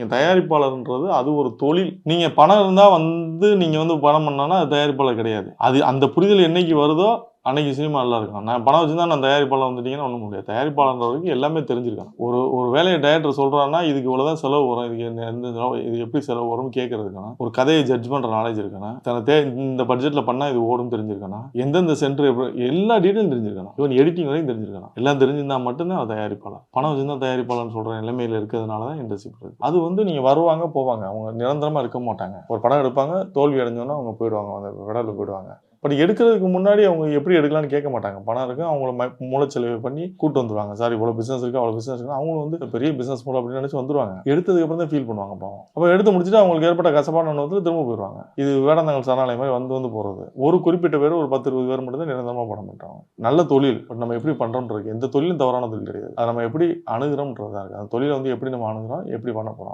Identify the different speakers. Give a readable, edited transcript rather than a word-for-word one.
Speaker 1: நீங்க தயாரிப்பாளர்ன்றது அது ஒரு தொழில். நீங்க பணம் இருந்தா நீங்க படம் பண்ணானா அது தயாரிப்பாளர் கிடையாது. அது அந்த புரிதல் என்னைக்கு வருதோ அன்னைக்கு சினிமா நல்லா இருக்கும். நான் பணம் வச்சிருந்தா நான் தயாரிப்பாளர் வந்துட்டீங்கன்னா ஒண்ணும் முடியாது. தயாரிப்பாளர்ன்றவருக்கு எல்லாமே தெரிஞ்சிருக்கணும். ஒரு ஒரு வேலைய டைரக்டர் சொல்றாருன்னா, இதுக்கு இவ்வளவுதான் செலவு வரும். இதுக்கு எந்த செலவு இது எப்படி செலவு வரும்னு கேட்கறதுக்கான ஒரு கதையை ஜட்ஜ் பண்ற நாலேட்ஜ் இருக்கணும். இந்த பட்ஜெட்ல பண்ணா இது ஓடும் தெரிஞ்சிருக்கணும். எந்தெந்த சென்டர் எல்லா டீடைலும் தெரிஞ்சிருக்கணும். ஈவன் எடிட்டிங் வரைக்கும் தெரிஞ்சிருக்கணும். எல்லாம் தெரிஞ்சிருந்தா மட்டும்தான் அவர் தயாரிப்பாளர். பணம் வச்சிருந்தா தயாரிப்பாளர்னு சொல்ற நிலைமையில இருக்கிறதுனால தான் இண்டஸ்ட்ரி போகுது. அது நீங்க வருவாங்க போவாங்க. அவங்க நிரந்தரமா இருக்க மாட்டாங்க. ஒரு படம் எடுப்பாங்க, தோல்வி அடைஞ்சோன்னா அவங்க போயிடுவாங்க. அந்த விடல போயிடுவாங்க. பட் எடுக்கிறதுக்கு முன்னாடி அவங்க எப்படி எடுக்கலாம்னு கேட்க மாட்டாங்க. பணம் இருக்கு. அவங்கள மூளைச்செலவு பண்ணி கூட்டு வந்துருவாங்க. சார் இவ்வளோ பிசினஸ் இருக்கு, அவ்வளோ பிசினஸ் இருக்கு. அவங்க பெரிய பிசினஸ் போல அப்படின்னு நினைச்சு வந்துருவாங்க. எடுத்ததுக்கு அப்புறம் தான் ஃபீல் பண்ணுவாங்க பாவம். அப்போ எடுத்து முடிச்சுட்டு அவங்களுக்கு ஏற்பட்ட கசப்பான அனுபவத்தில் திரும்ப போயிடுவாங்க. இது வேடந்தாங்கல் சரணாலயம் மாதிரி வந்து போறது. ஒரு குறிப்பிட்ட பேர் ஒரு 10-20 பேர் மட்டும் தான் நிரந்தரமா படம் பண்றாங்க. நல்ல தொழில். பட் நம்ம எப்படி பண்றோம்ன்றது எந்த தொழிலும் தவறான தொழில் கிடையாது. அதை நம்ம எப்படி அணுகிறோம்ன்றதா இருக்கு. அந்த தொழிலை எப்படி நம்ம அணுகிறோம், எப்படி பண்ண போறோம்.